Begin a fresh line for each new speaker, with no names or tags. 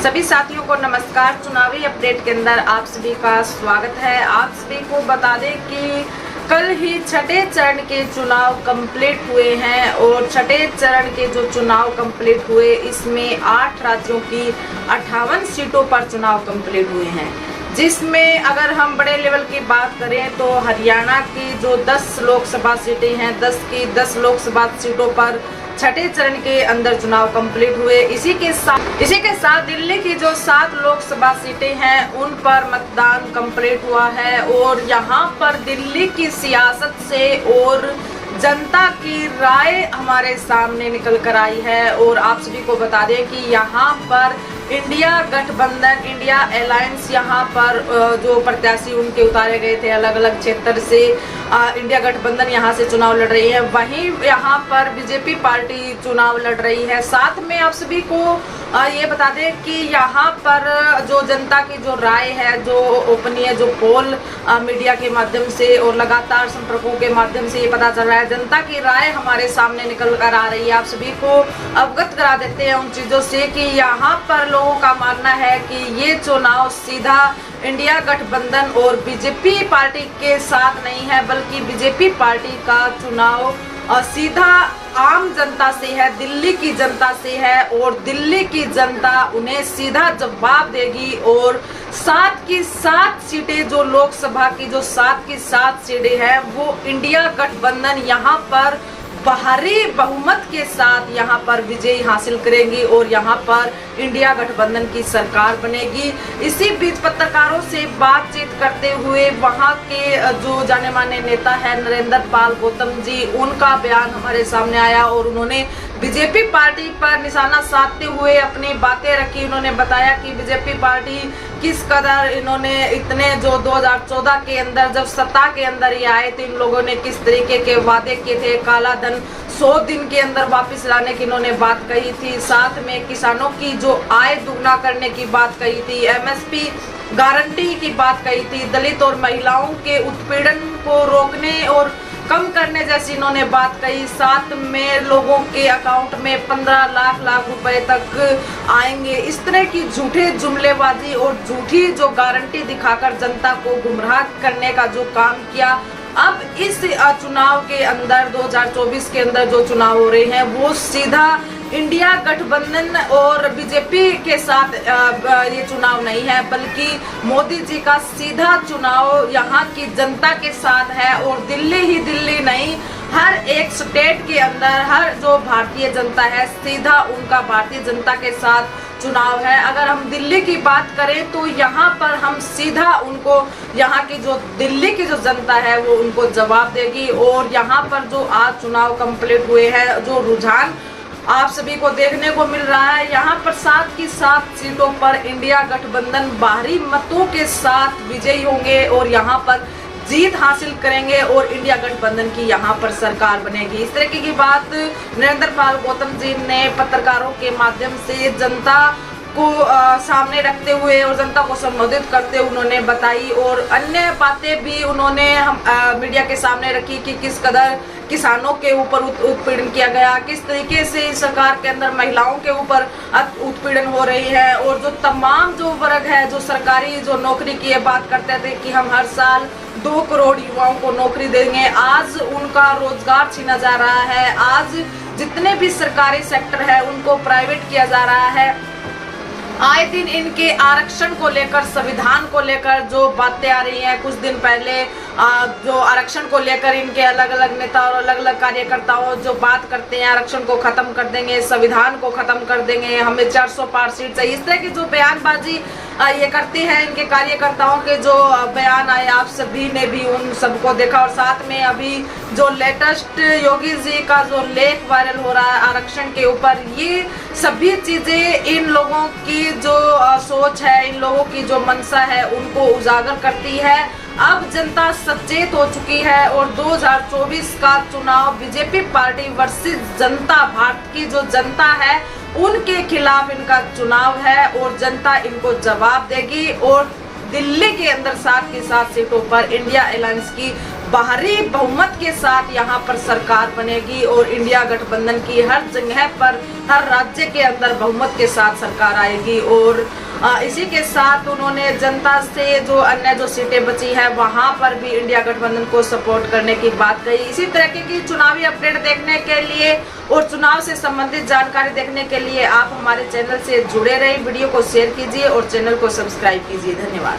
सभी साथियों को नमस्कार। चुनावी अपडेट के अंदर आप सभी का स्वागत है। आप सभी को बता दें कि कल ही छठे चरण के चुनाव कंप्लीट हुए हैं और छठे चरण के जो चुनाव कंप्लीट हुए इसमें 8 राज्यों की 58 सीटों पर चुनाव कंप्लीट हुए हैं, जिसमें अगर हम बड़े लेवल की बात करें तो हरियाणा की जो 10 लोकसभा सीटें हैं, 10 की 10 लोकसभा सीटों पर छठे चरण के अंदर चुनाव कंप्लीट हुए। इसी के साथ दिल्ली की जो 7 लोकसभा सीटें हैं उन पर मतदान कंप्लीट हुआ है और यहाँ पर दिल्ली की सियासत से और जनता की राय हमारे सामने निकल कर आई है। और आप सभी को बता दें कि यहाँ पर इंडिया गठबंधन, इंडिया अलायंस, यहाँ पर जो प्रत्याशी उनके उतारे गए थे अलग अलग क्षेत्र से, इंडिया गठबंधन यहाँ से चुनाव लड़ रही है। वहीं यहाँ पर बीजेपी पार्टी चुनाव लड़ रही है। साथ में आप सभी को ये बता दें कि यहाँ पर जो जनता की जो राय है, जो ओपनिंग है, जो पोल मीडिया के माध्यम से और लगातार संपर्कों के माध्यम से ये पता चल रहा है, जनता की राय हमारे सामने निकल कर आ रही है। आप सभी को अवगत करा देते हैं उन चीज़ों से कि यहाँ पर लोगों का मानना है कि ये चुनाव सीधा इंडिया गठबंधन और बीजेपी पार्टी के साथ नहीं है, बल्कि बीजेपी पार्टी का चुनाव सीधा आम जनता से है, दिल्ली की जनता से है और दिल्ली की जनता उन्हें सीधा जवाब देगी। और 7 की 7 सीटें जो लोकसभा की जो 7 की 7 सीटें हैं वो इंडिया गठबंधन यहाँ पर भारी बहुमत के साथ यहाँ पर विजय हासिल करेंगी और यहाँ पर इंडिया गठबंधन की सरकार बनेगी। इसी बीच पत्रकारों से बातचीत करते हुए वहाँ के जो जाने माने नेता है नरेंद्र पाल गौतम जी, उनका बयान हमारे सामने आया और उन्होंने बीजेपी पार्टी पर निशाना साधते हुए अपनी बातें रखी। उन्होंने बताया कि बीजेपी पार्टी किस कदर इन्होंने इतने जो 2014 के अंदर जब सत्ता के अंदर ये आए थे, इन लोगों ने किस तरीके के वादे किए थे, काला धन 100 दिन के अंदर वापस लाने की इन्होंने बात कही थी। साथ में किसानों की जो आय दुगना करने की बात कही थी, एमएसपी गारंटी की बात कही थी, दलित और महिलाओं के उत्पीड़न को रोकने और कम करने जैसी इन्होंने बात कही। साथ में लोगों के अकाउंट में 15 लाख रुपए तक आएंगे। इस तरह की झूठे जुमलेबाजी और झूठी जो गारंटी दिखाकर जनता को गुमराह करने का जो काम किया, अब इस चुनाव के अंदर 2024 के अंदर जो चुनाव हो रहे हैं वो सीधा इंडिया गठबंधन और बीजेपी के साथ ये चुनाव नहीं है, बल्कि मोदी जी का सीधा चुनाव यहाँ की जनता के साथ है। और दिल्ली ही दिल्ली नहीं, हर एक स्टेट के अंदर हर जो भारतीय जनता है सीधा उनका भारतीय जनता के साथ चुनाव है। अगर हम दिल्ली की बात करें तो यहाँ पर हम सीधा उनको, यहाँ की जो दिल्ली की जो जनता है वो उनको जवाब देगी। और यहाँ पर जो आज चुनाव कंप्लीट हुए हैं, जो रुझान आप सभी को देखने को मिल रहा है, यहाँ पर 7 की 7 सीटों पर इंडिया गठबंधन भारी मतों के साथ विजयी होंगे और यहाँ पर जीत हासिल करेंगे और इंडिया गठबंधन की यहाँ पर सरकार बनेगी। इस तरीके की बात नरेंद्र पाल गौतम जी ने पत्रकारों के माध्यम से जनता को सामने रखते हुए और जनता को संबोधित करते हुए उन्होंने बताई। और अन्य बातें भी उन्होंने मीडिया के सामने रखी कि किस कदर किसानों के ऊपर उत्पीड़न किया गया, किस तरीके से सरकार के अंदर महिलाओं के ऊपर उत्पीड़न हो रही है। और जो तमाम जो वर्ग है जो सरकारी जो नौकरी की बात करते थे कि हम हर साल 2 करोड़ युवाओं को नौकरी देंगे, आज उनका रोजगार छीना जा रहा है। आज जितने भी सरकारी सेक्टर है उनको प्राइवेट किया जा रहा है। आए दिन इनके आरक्षण को लेकर, संविधान को लेकर जो बातें आ रही हैं, कुछ दिन पहले जो आरक्षण को लेकर इनके अलग अलग नेता और अलग अलग कार्यकर्ताओं जो बात करते हैं, आरक्षण को खत्म कर देंगे, संविधान को खत्म कर देंगे, हमें 400 पार सीट चाहिए, इस तरह की जो बयानबाजी ये करते हैं इनके कार्यकर्ताओं के जो बयान आए, आप सभी ने भी उन सबको देखा। और साथ में अभी जो लेटेस्ट योगी जी का जो लेख वायरल हो रहा है आरक्षण के ऊपर, ये सभी चीजें इन लोगों की जो सोच है, इन लोगों की जो मंशा है उनको उजागर करती है। अब जनता सचेत हो चुकी है और 2024 का चुनाव बीजेपी पार्टी वर्सेस जनता, भारत की जो जनता है उनके खिलाफ इनका चुनाव है और जनता इनको जवाब देगी। और दिल्ली के अंदर 7 की 7 सीटों पर इंडिया अलायंस की भारी बहुमत के साथ यहाँ पर सरकार बनेगी और इंडिया गठबंधन की हर जगह पर, हर राज्य के अंदर बहुमत के साथ सरकार आएगी। और इसी के साथ उन्होंने जनता से जो अन्य जो सीटें बची है वहां पर भी इंडिया गठबंधन को सपोर्ट करने की बात कही। इसी तरीके की चुनावी अपडेट देखने के लिए और चुनाव से संबंधित जानकारी देखने के लिए आप हमारे चैनल से जुड़े रहिए। वीडियो को शेयर कीजिए और चैनल को सब्सक्राइब कीजिए। धन्यवाद।